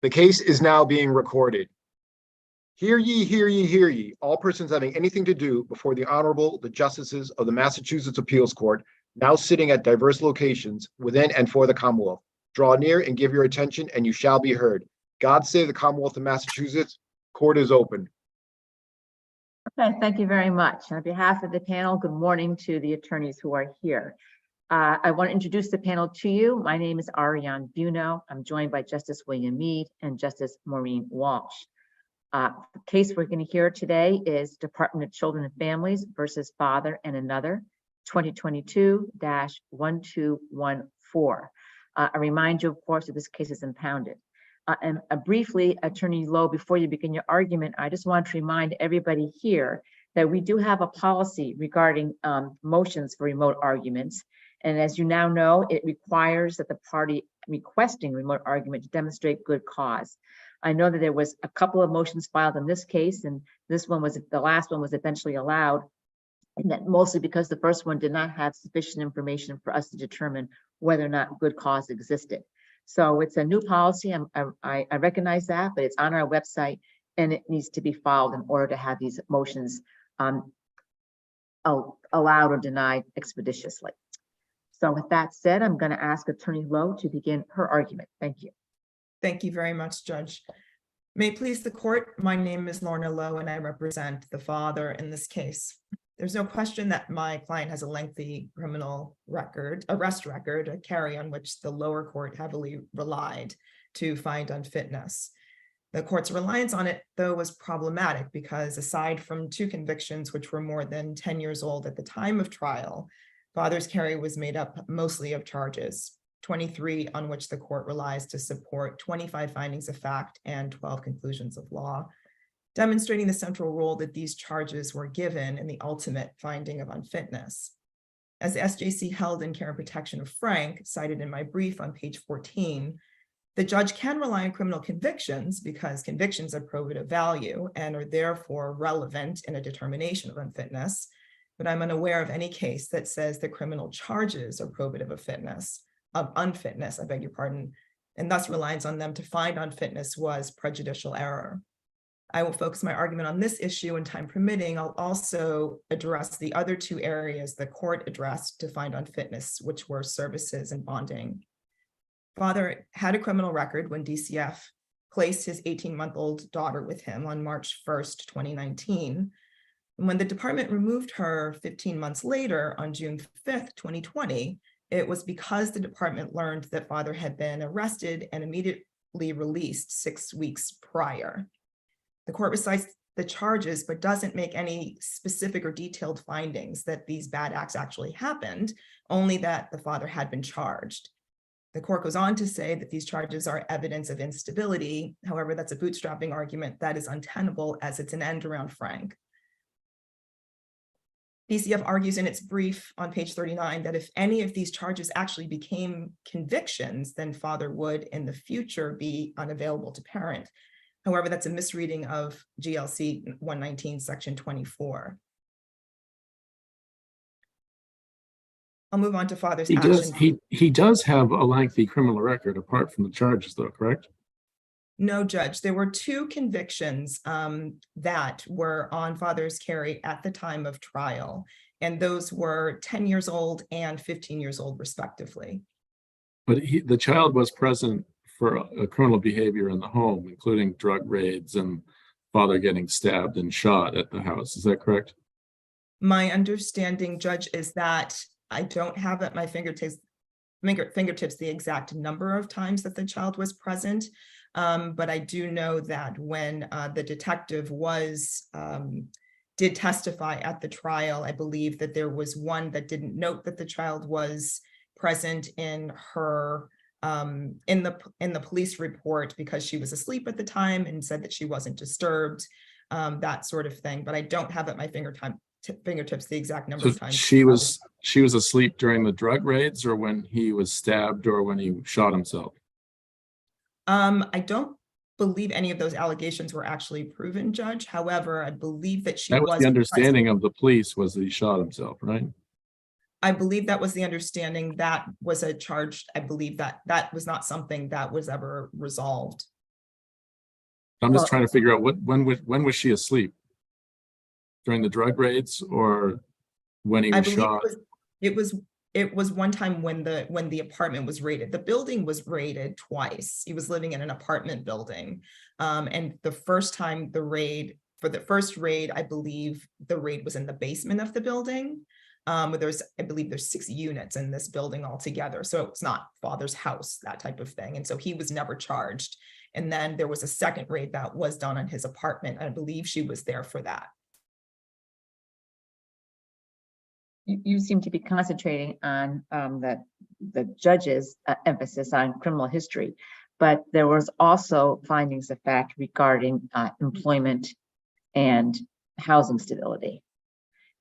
The case is now being recorded. Hear ye, hear ye, hear ye, all persons having anything to do before the Honorable, the Justices of the Massachusetts Appeals Court, now sitting at diverse locations within and for the Commonwealth. Draw near and give your attention, and you shall be heard. God save the Commonwealth of Massachusetts. Court is open. Okay, thank you very much. On behalf of the panel, good morning to the attorneys who are here. I want to introduce the panel to you. My name is Ariane Vuono. I'm joined by Justice William Meade and Justice Maureen Walsh. The case we're going to hear today is Department of Children and Families versus Father and Another, 2022-1214. I remind you, of course, that this case is impounded. And briefly, Attorney Lowe, before you begin your argument, I just want to remind everybody here that we do have a policy regarding motions for remote arguments. And as you now know, it requires that the party requesting remote argument to demonstrate good cause. I know that there was a couple of motions filed in this case, and this one was, the last one was eventually allowed, and that mostly because the first one did not have sufficient information for us to determine whether or not good cause existed. So it's a new policy. I recognize that, but it's on our website and it needs to be filed in order to have these motions allowed or denied expeditiously. So with that said, I'm going to ask Attorney Lowe to begin her argument. Thank you. Thank you very much, Judge. May it please the court, my name is Lorna Lowe and I represent the father in this case. There's no question that my client has a lengthy criminal record, arrest record, a carry on which the lower court heavily relied to find unfitness. The court's reliance on it, though, was problematic because aside from 2 convictions, which were more than 10 years old at the time of trial, father's carry was made up mostly of charges, 23 on which the court relies to support 25 findings of fact and 12 conclusions of law, demonstrating the central role that these charges were given in the ultimate finding of unfitness. As the SJC held in Care and Protection of Frank, cited in my brief on page 14, the judge can rely on criminal convictions because convictions are probative value and are therefore relevant in a determination of unfitness, but I'm unaware of any case that says the criminal charges are probative of unfitness, I beg your pardon, and thus reliance on them to find unfitness was prejudicial error. I will focus my argument on this issue and time permitting. I'll also address the other 2 areas the court addressed to find unfitness, which were services and bonding. Father had a criminal record when DCF placed his 18-month-old daughter with him on March 1st, 2019. And when the department removed her 15 months later on June 5th, 2020, it was because the department learned that father had been arrested and immediately released 6 weeks prior. The court recites the charges, but doesn't make any specific or detailed findings that these bad acts actually happened, only that the father had been charged. The court goes on to say that these charges are evidence of instability. However, that's a bootstrapping argument that is untenable as it's an end around Frank. DCF argues in its brief on page 39 that if any of these charges actually became convictions, then father would in the future be unavailable to parent. However, that's a misreading of GLC 119, section 24. I'll move on to father's action. He does have a lengthy criminal record apart from the charges, though, correct? No, Judge. There were 2 convictions that were on father's carry at the time of trial, and those were 10 years old and 15 years old, respectively. But the child was present for a criminal behavior in the home, including drug raids and father getting stabbed and shot at the house. Is that correct? My understanding, Judge, is that I don't have at my fingertips the exact number of times that the child was present. But I do know that when the detective did testify at the trial, I believe that there was one that didn't note that the child was present in her in the police report because she was asleep at the time and said that she wasn't disturbed, that sort of thing. But I don't have at my fingertips the exact number of times. She was asleep during the drug raids, or when he was stabbed, or when he shot himself? I don't believe any of those allegations were actually proven, Judge. However, I believe that that was the understanding of the police, was that he shot himself, right? I believe that was the understanding. That was a charge. I believe that was not something that was ever resolved. I'm just Well- trying to figure out when was she asleep? During the drug raids or when he I was believe shot? it was one time when the apartment was raided. The building was raided twice. He was living in an apartment building. And the first time for the first raid, I believe the raid was in the basement of the building. Where I believe there's 6 units in this building altogether. So it's not father's house, that type of thing. And so he was never charged. And then there was a second raid that was done on his apartment. I believe she was there for that. You seem to be concentrating on the judge's emphasis on criminal history, but there was also findings of fact regarding employment and housing stability.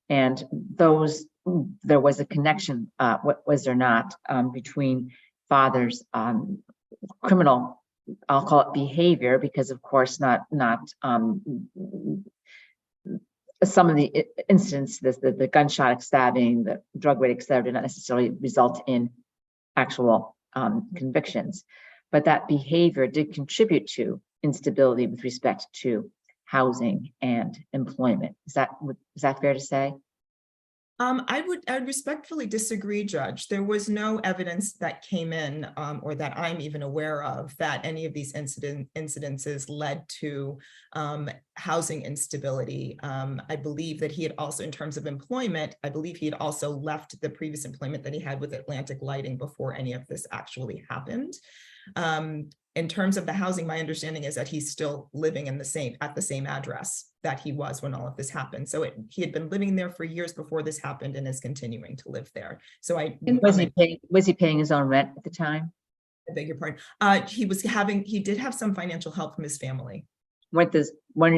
And there was a connection, was there not, between father's criminal, I'll call it behavior, because of course not some of the incidents, the gunshot stabbing, the drug raid, etc., did not necessarily result in actual convictions, but that behavior did contribute to instability with respect to housing and employment. Is that fair to say? I would respectfully disagree, Judge. There was no evidence that came in or that I'm even aware of that any of these incidences led to housing instability. I believe that he had also, in terms of employment, I believe he had also left the previous employment that he had with Atlantic Lighting before any of this actually happened. In terms of the housing, my understanding is that he's still living at the same address that he was when all of this happened. So he had been living there for years before this happened and is continuing to live there. So Was he paying his own rent at the time? I beg your pardon. He did have some financial help from his family. Weren't his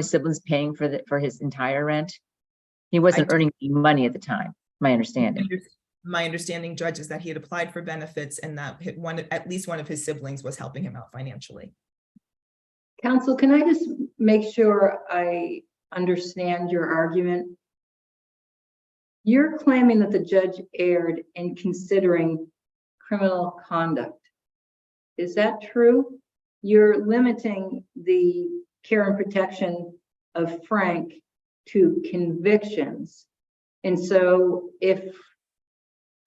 siblings paying for his entire rent? He wasn't earning any money at the time, my understanding. My understanding, Judge, is that he had applied for benefits and that at least one of his siblings was helping him out financially. Counsel, can I just make sure I understand your argument? You're claiming that the judge erred in considering criminal conduct. Is that true? You're limiting the care and protection of Frank to convictions. And so if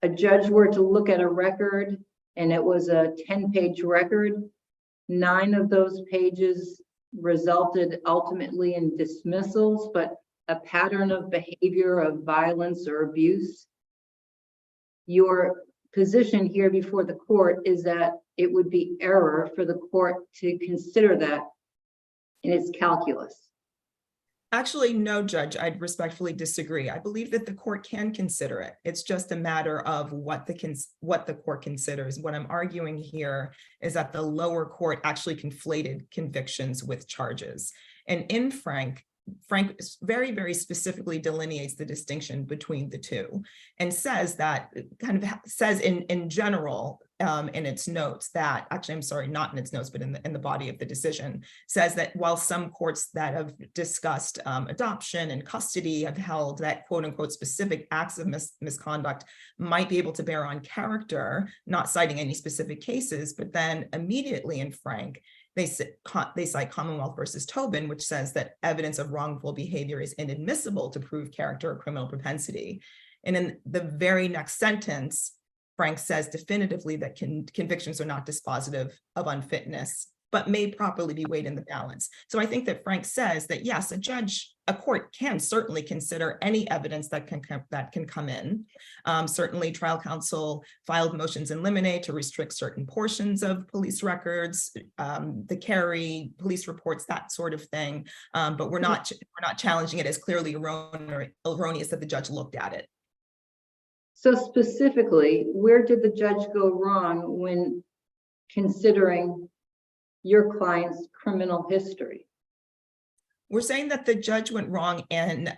a judge were to look at a record and it was a 10-page record, 9 of those pages resulted ultimately in dismissals, but a pattern of behavior of violence or abuse. Your position here before the court is that it would be error for the court to consider that in its calculus. Actually, no, Judge, I'd respectfully disagree. I believe that the court can consider it. It's just a matter of what the court considers. What I'm arguing here is that the lower court actually conflated convictions with charges. And in Frank very, very specifically delineates the distinction between the two and says that in general, in its notes that actually, I'm sorry, not in its notes, but in the body of the decision, says that while some courts that have discussed adoption and custody have held that quote unquote specific acts of misconduct might be able to bear on character, not citing any specific cases, but then immediately in Frank, they cite Commonwealth versus Tobin, which says that evidence of wrongful behavior is inadmissible to prove character or criminal propensity. And in the very next sentence, Frank says definitively that convictions are not dispositive of unfitness, but may properly be weighed in the balance. So I think that Frank says that yes, a court can certainly consider any evidence that can come in. Certainly, trial counsel filed motions in limine to restrict certain portions of police records, the carry, police reports, that sort of thing. But we're not challenging it as clearly erroneous that the judge looked at it. So specifically, where did the judge go wrong when considering your client's criminal history? We're saying that the judge went wrong in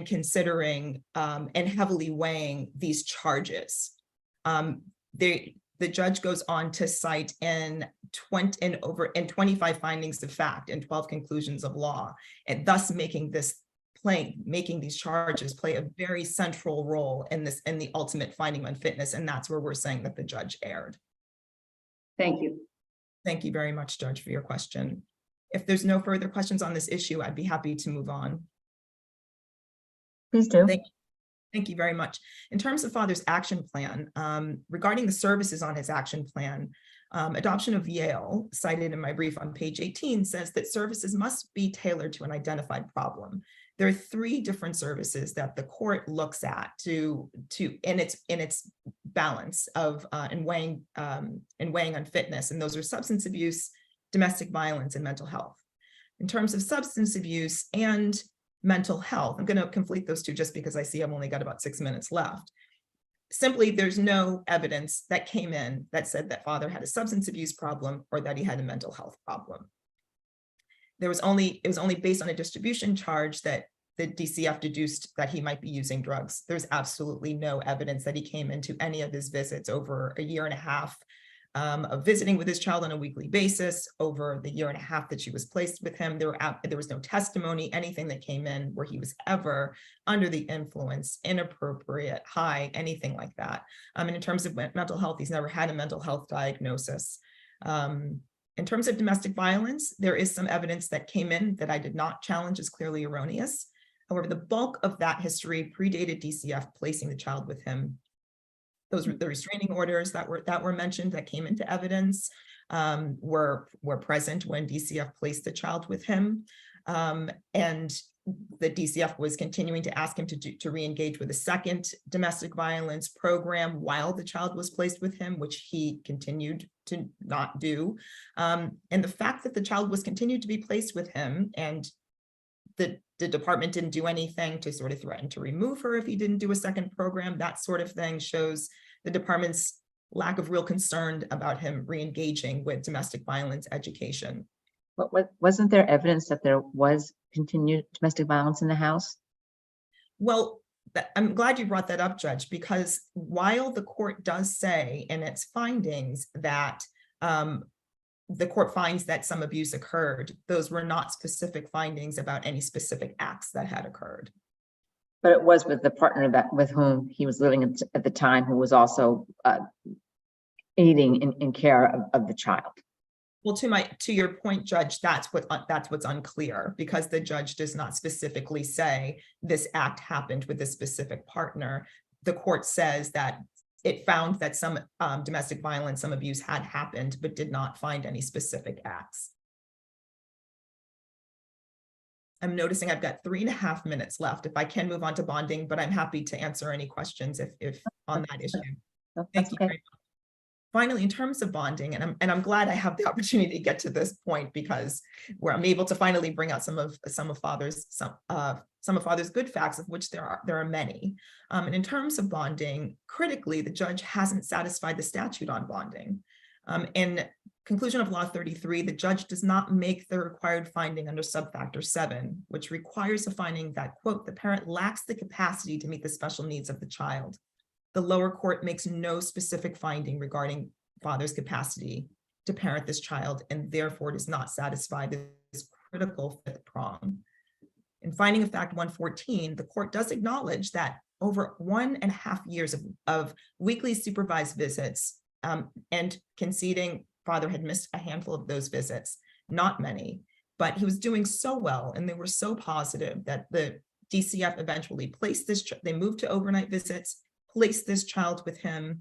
considering and heavily weighing these charges. The judge goes on to cite in 25 findings of fact and 12 conclusions of law, and thus making these charges play a very central role in the ultimate finding of unfitness, and that's where we're saying that the judge erred. Thank you. Thank you very much, Judge, for your question. If there's no further questions on this issue, I'd be happy to move on. Please do. Thank you very much. In terms of father's action plan, regarding the services on his action plan, Adoption of Yale, cited in my brief on page 18, says that services must be tailored to an identified problem. There are 3 different services that the court looks at in its balance of in weighing on fitness, and those are substance abuse, domestic violence, and mental health. In terms of substance abuse and mental health, I'm going to conflate those 2 just because I see I've only got about 6 minutes left. Simply, there's no evidence that came in that said that father had a substance abuse problem or that he had a mental health problem. It was only based on a distribution charge that the DCF deduced that he might be using drugs. There's absolutely no evidence that he came into any of his visits over a year and a half of visiting with his child on a weekly basis. Over the year and a half that she was placed with him, there was no testimony, anything that came in where he was ever under the influence, inappropriate, high, anything like that. And in terms of mental health, he's never had a mental health diagnosis. In terms of domestic violence, there is some evidence that came in that I did not challenge as clearly erroneous. However, the bulk of that history predated DCF placing the child with him. Those were the restraining orders that were mentioned that came into evidence, were present when DCF placed the child with him. And the DCF was continuing to ask him to re-engage with a second domestic violence program while the child was placed with him, which he continued to not do. And the fact that the child was continued to be placed with him and the department didn't do anything to sort of threaten to remove her if he didn't do a second program, that sort of thing shows the department's lack of real concern about him re-engaging with domestic violence education. But wasn't there evidence that there was continued domestic violence in the house? Well, I'm glad you brought that up, Judge, because while the court does say in its findings that the court finds that some abuse occurred, those were not specific findings about any specific acts that had occurred. But it was with the partner with whom he was living at the time, who was also aiding in care of the child. Well, to your point, Judge, that's what's unclear, because the judge does not specifically say this act happened with this specific partner. The court says that it found that some domestic violence, some abuse had happened, but did not find any specific acts. I'm noticing I've got 3.5 minutes left. If I can move on to bonding, but I'm happy to answer any questions if on that issue. Thank you very much. Finally, in terms of bonding, and I'm glad I have the opportunity to get to this point, because where I'm able to finally bring out some of father's good facts, of which there are many. And in terms of bonding, critically, the judge hasn't satisfied the statute on bonding. In conclusion of Law 33, the judge does not make the required finding under subfactor 7, which requires a finding that, quote, the parent lacks the capacity to meet the special needs of the child. The lower court makes no specific finding regarding father's capacity to parent this child, and therefore does not satisfy this critical 5th prong. In finding of fact 114, the court does acknowledge that over 1.5 years of weekly supervised visits, and conceding father had missed a handful of those visits, not many, but he was doing so well and they were so positive that the DCF eventually placed this, they moved to overnight visits, placed this child with him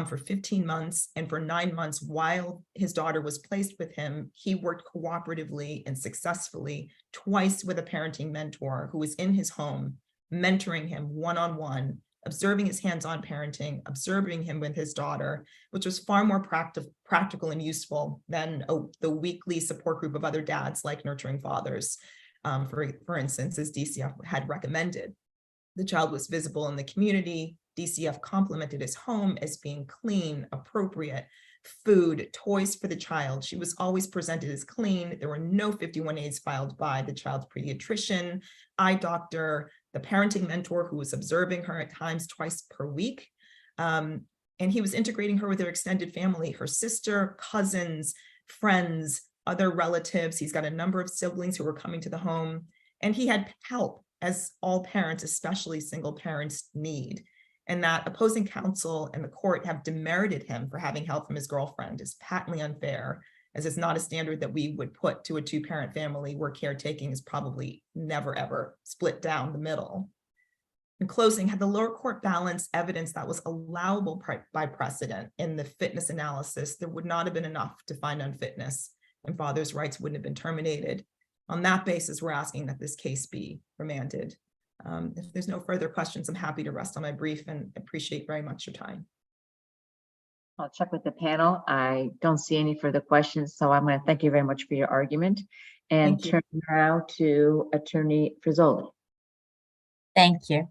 for 15 months, and for 9 months while his daughter was placed with him, he worked cooperatively and successfully twice with a parenting mentor who was in his home, mentoring him one-on-one, observing his hands-on parenting, observing him with his daughter, which was far more practical and useful than the weekly support group of other dads like Nurturing Fathers, for instance, as DCF had recommended. The child was visible in the community. DCF complimented his home as being clean, appropriate, food, toys for the child. She was always presented as clean. There were no 51As filed by the child's pediatrician, eye doctor, the parenting mentor who was observing her at times twice per week. And he was integrating her with her extended family, her sister, cousins, friends, other relatives. He's got a number of siblings who were coming to the home, and he had help, as all parents, especially single parents, need. And that opposing counsel and the court have demerited him for having help from his girlfriend is patently unfair. as it's not a standard that we would put to a two-parent family where caretaking is probably never, ever split down the middle. In closing, had the lower court balanced evidence that was allowable by precedent in the fitness analysis, there would not have been enough to find unfitness, and father's rights wouldn't have been terminated. On that basis, we're asking that this case be remanded. If there's no further questions, I'm happy to rest on my brief and appreciate very much your time. I'll check with the panel. I don't see any further questions, so I'm going to thank you very much for your argument and Thank you. turn now to Attorney Frizzoli. Thank you.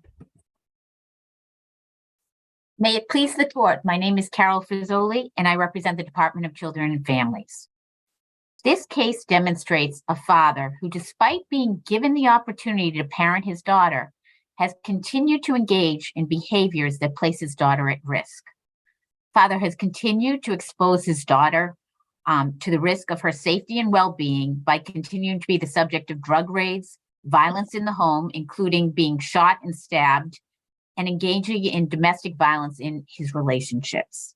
May it please the court, my name is Carol Frizzoli, and I represent the Department of Children and Families. This case demonstrates a father who, despite being given the opportunity to parent his daughter, has continued to engage in behaviors that place his daughter at risk. Father has continued to expose his daughter to the risk of her safety and well-being by continuing to be the subject of drug raids, violence in the home, including being shot and stabbed, and engaging in domestic violence in his relationships.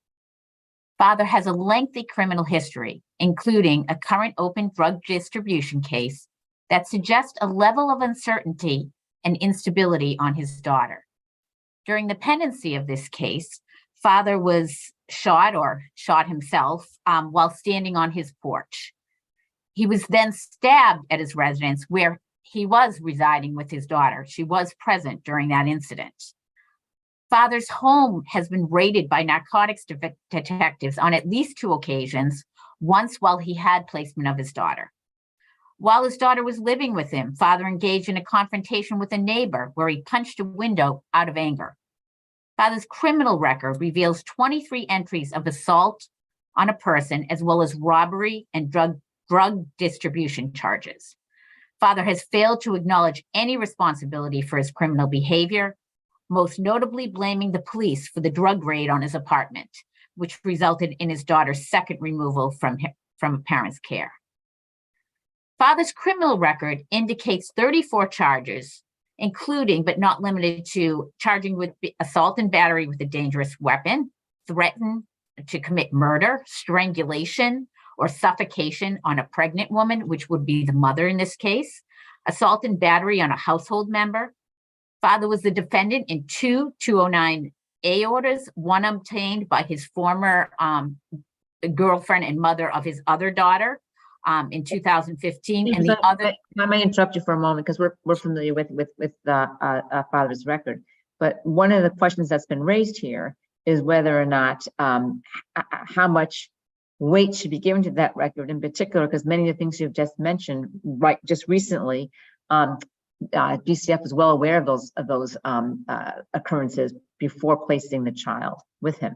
Father has a lengthy criminal history, including a current open drug distribution case that suggests a level of uncertainty and instability on his daughter. During the pendency of this case, father was shot himself while standing on his porch. He was then stabbed at his residence where he was residing with his daughter. She was present during that incident. Father's home has been raided by narcotics detectives on at least 2 occasions, once while he had placement of his daughter. While his daughter was living with him, father engaged in a confrontation with a neighbor where he punched a window out of anger. Father's criminal record reveals 23 entries of assault on a person, as well as robbery and drug distribution charges. Father has failed to acknowledge any responsibility for his criminal behavior, most notably blaming the police for the drug raid on his apartment, which resulted in his daughter's second removal from a parent's care. Father's criminal record indicates 34 charges, including but not limited to charging with assault and battery with a dangerous weapon, threaten to commit murder, strangulation, or suffocation on a pregnant woman, which would be the mother in this case, assault and battery on a household member. Father was the defendant in 2 209A orders, one obtained by his former girlfriend and mother of his other daughter in 2015, and the other. I may interrupt you for a moment because we're familiar with father's record, but one of the questions that's been raised here is whether or not how much weight should be given to that record in particular, because many of the things you've just mentioned, right, just recently, DCF was well aware of those occurrences before placing the child with him.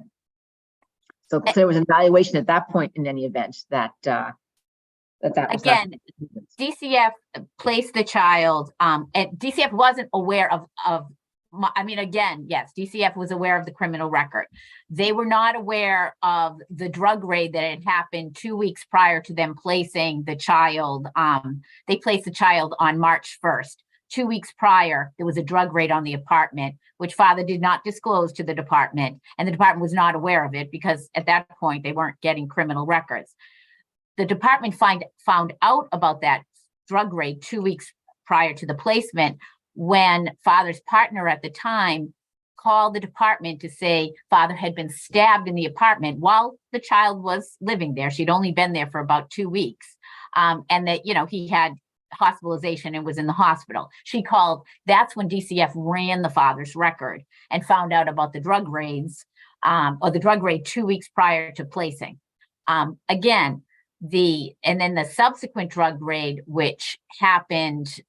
So there was an evaluation at that point in any event that was again, DCF placed the child, and DCF wasn't aware of again, yes, DCF was aware of the criminal record. They were not aware of the drug raid that had happened 2 weeks prior to them placing the child. They placed the child on March 1st. 2 weeks prior, there was a drug raid on the apartment, which father did not disclose to the department, and the department was not aware of it because at that point they weren't getting criminal records. The department found out about that drug raid 2 weeks prior to the placement when father's partner at the time called the department to say father had been stabbed in the apartment while the child was living there. She'd only been there for about 2 weeks, and that, he had hospitalization and was in the hospital. She called. That's when DCF ran the father's record and found out about the drug raids, or the drug raid 2 weeks prior to placing. Again, and then the subsequent drug raid, which happened,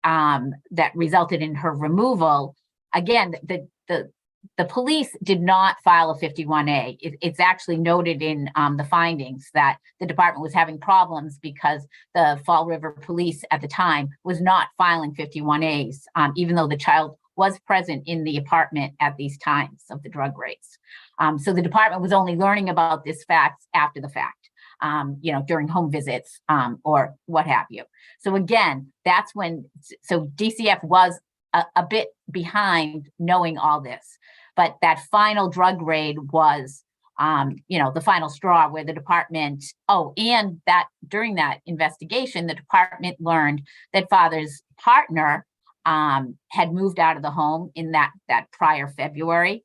that resulted in her removal. Again, the police did not file a 51A. It's actually noted in the findings that the department was having problems because the Fall River police at the time was not filing 51As, even though the child was present in the apartment at these times of the drug raids. So the department was only learning about this fact after the fact, during home visits or what have you. So again, that's when, so DCF was a bit behind knowing all this, but that final drug raid was the final straw where the department, and that during that investigation, the department learned that father's partner had moved out of the home in that prior February.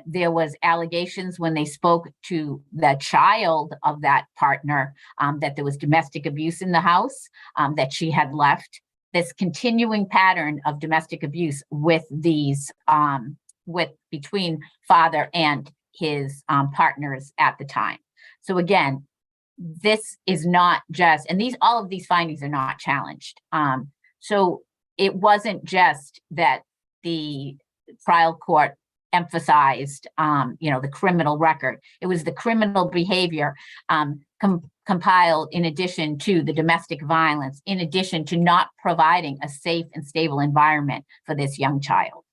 There was allegations when they spoke to the child of that partner that there was domestic abuse in the house, that she had left. This continuing pattern of domestic abuse with these, between father and his partners at the time. So again, this is not just, and all of these findings are not challenged. So it wasn't just that the trial court emphasized, the criminal record. It was the criminal behavior compiled in addition to the domestic violence, in addition to not providing a safe and stable environment for this young child.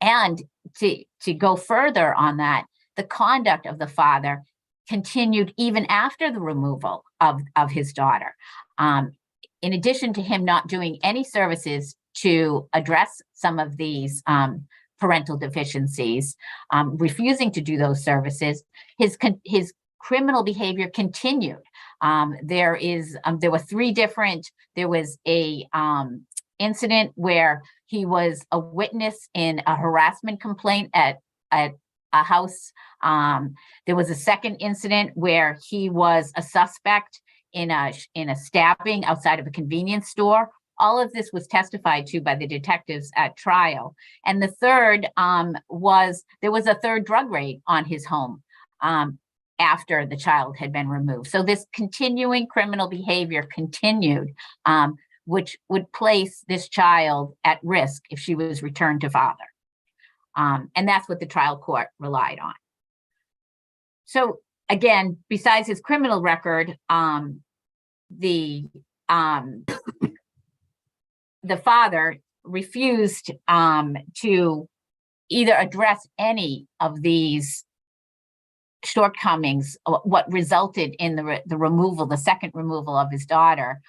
And to go further on that, the conduct of the father continued even after the removal of his daughter. In addition to him not doing any services to address some of these parental deficiencies, refusing to do those services, his criminal behavior continued. There was a incident where he was a witness in a harassment complaint at a house. There was a second incident where he was a suspect in a stabbing outside of a convenience store. All of this was testified to by the detectives at trial. And the third there was a third drug raid on his home after the child had been removed. So this continuing criminal behavior continued, which would place this child at risk if she was returned to father. And that's what the trial court relied on. So again, besides his criminal record, the father refused to either address any of these shortcomings, what resulted in the second removal of his daughter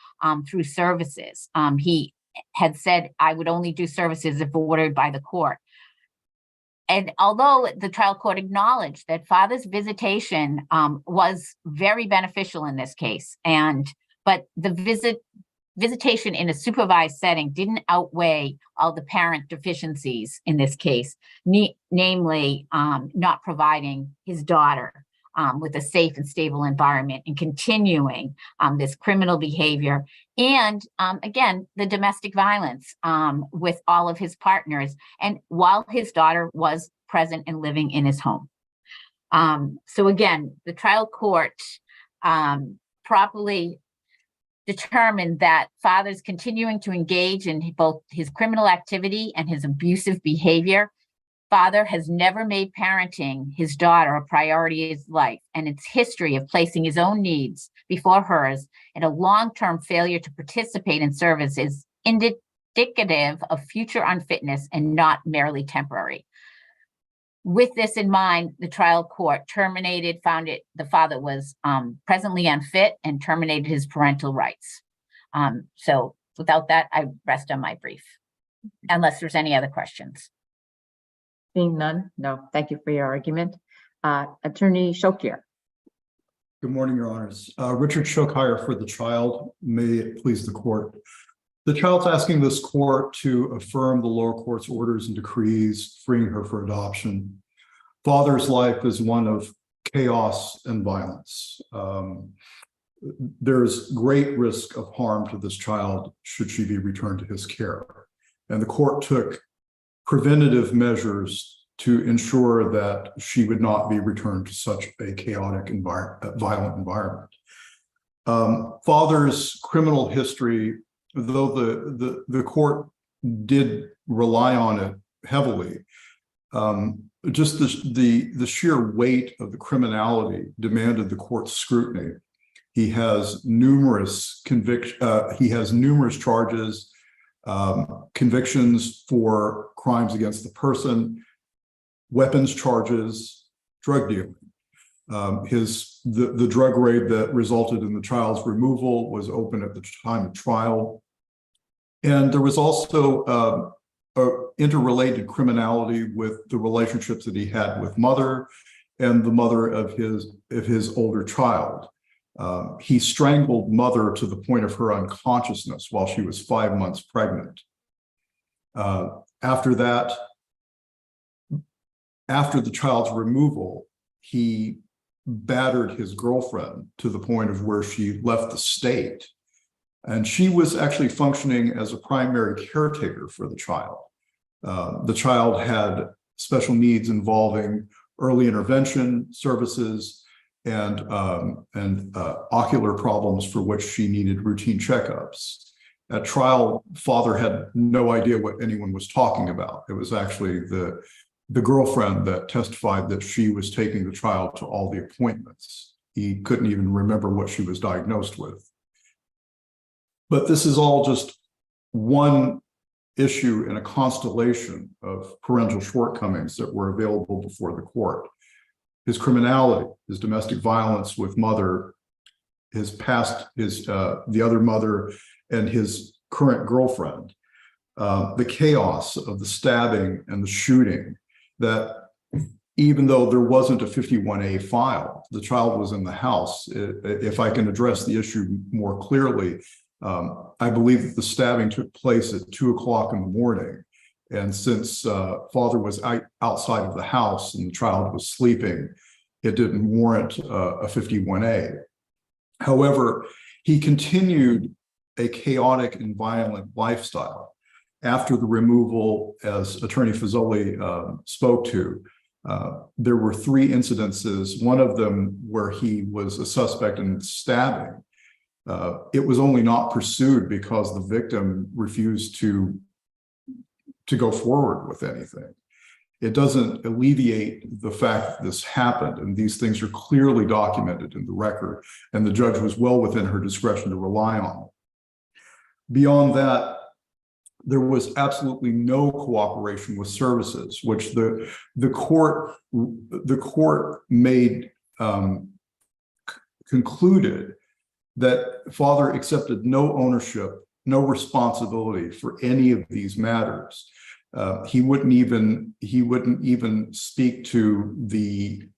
through services. He had said, I would only do services if ordered by the court. And although the trial court acknowledged that father's visitation was very beneficial in this case, but the visitation in a supervised setting didn't outweigh all the parent deficiencies in this case, namely not providing his daughter with a safe and stable environment and continuing this criminal behavior. And again, the domestic violence with all of his partners, and while his daughter was present and living in his home. So again, the trial court properly determined that father's continuing to engage in both his criminal activity and his abusive behavior. Father has never made parenting his daughter a priority in his life, and its history of placing his own needs before hers and a long-term failure to participate in service is indicative of future unfitness and not merely temporary. With this in mind, the trial court found the father was presently unfit and terminated his parental rights. So without that, I rest on my brief, unless there's any other questions. Seeing none, no, thank you for your argument. Attorney Shokier. Good morning, Your Honors. Richard Shokier for the child. May it please the court. The child's asking this court to affirm the lower court's orders and decrees freeing her for adoption. Father's life is one of chaos and violence. There's great risk of harm to this child should she be returned to his care. And the court took preventative measures to ensure that she would not be returned to such a chaotic violent environment. Father's criminal history, though the court did rely on it heavily, just the sheer weight of the criminality demanded the court's scrutiny. He has numerous charges, convictions for crimes against the person, weapons charges, drug dealing. The drug raid that resulted in the child's removal was open at the time of trial. And there was also interrelated criminality with the relationships that he had with mother and the mother of his older child. He strangled mother to the point of her unconsciousness while she was 5 months pregnant. After that, after the child's removal, he battered his girlfriend to the point of where she left the state. And she was actually functioning as a primary caretaker for the child. The child had special needs involving early intervention services and ocular problems for which she needed routine checkups. At trial, father had no idea what anyone was talking about. It was actually the girlfriend that testified that she was taking the child to all the appointments. He couldn't even remember what she was diagnosed with. But this is all just one issue in a constellation of parental shortcomings that were available before the court. His criminality, his domestic violence with mother, the other mother, and his current girlfriend, the chaos of the stabbing and the shooting, that even though there wasn't a 51A file, the child was in the house. If I can address the issue more clearly, I believe that the stabbing took place at 2 o'clock in the morning. And since father was outside of the house and the child was sleeping, it didn't warrant a 51A. However, he continued a chaotic and violent lifestyle. After the removal, as Attorney Fazoli spoke to, there were 3 incidences, one of them where he was a suspect in stabbing. It was only not pursued because the victim refused to go forward with anything. It doesn't alleviate the fact that this happened, and these things are clearly documented in the record, and the judge was well within her discretion to rely on it. Beyond that, there was absolutely no cooperation with services, which the court made concluded that father accepted no ownership, no responsibility for any of these matters. He wouldn't even speak to the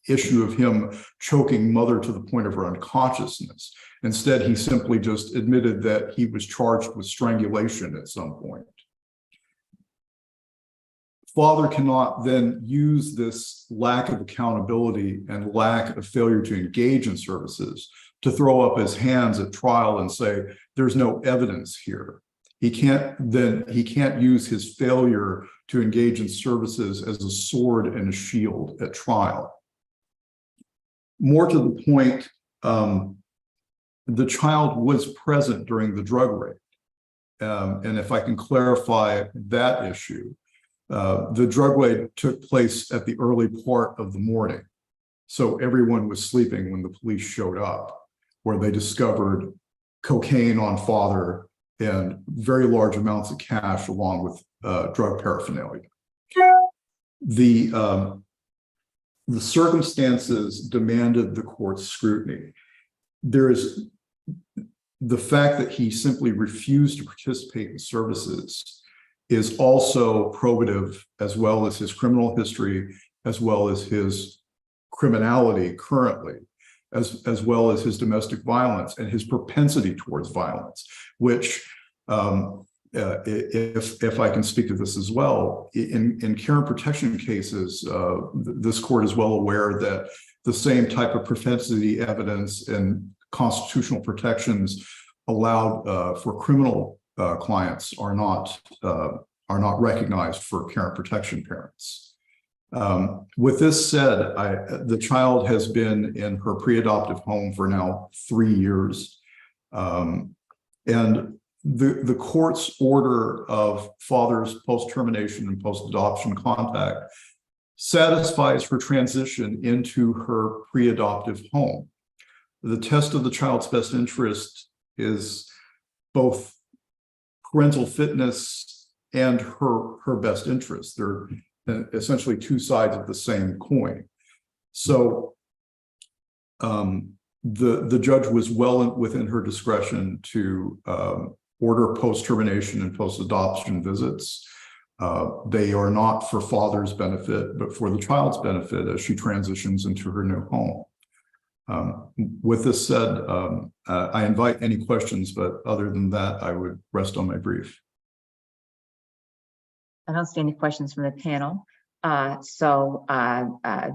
issue of him choking mother to the point of her unconsciousness. Instead, he simply just admitted that he was charged with strangulation at some point. Father cannot then use this lack of accountability and lack of failure to engage in services to throw up his hands at trial and say, there's no evidence here. He can't use his failure to engage in services as a sword and a shield at trial. More to the point, the child was present during the drug raid. And if I can clarify that issue, the drug raid took place at the early part of the morning. So everyone was sleeping when the police showed up, where they discovered cocaine on father and very large amounts of cash along with drug paraphernalia. The circumstances demanded the court's scrutiny. There is the fact that he simply refused to participate in services is also probative, as well as his criminal history, as well as his criminality currently, as well as his domestic violence and his propensity towards violence, which if I can speak to this as well, in care and protection cases, this court is well aware that the same type of propensity evidence and constitutional protections allowed for criminal clients are not recognized for care and protection parents. With this said, the child has been in her pre-adoptive home for now 3 years. And the court's order of father's post-termination and post-adoption contact satisfies her transition into her pre-adoptive home. The test of the child's best interest is both parental fitness and her best interest. They're essentially 2 sides of the same coin. So the judge was well within her discretion to order post-termination and post-adoption visits. They are not for father's benefit, but for the child's benefit as she transitions into her new home. With this said, I invite any questions, but other than that, I would rest on my brief. I don't see any questions from the panel. So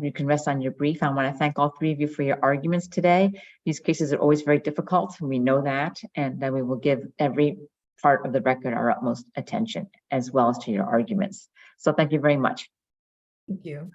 you can rest on your brief. I want to thank all three of you for your arguments today. These cases are always very difficult, and we know that, and that we will give every part of the record our utmost attention, as well as to your arguments. So thank you very much. Thank you.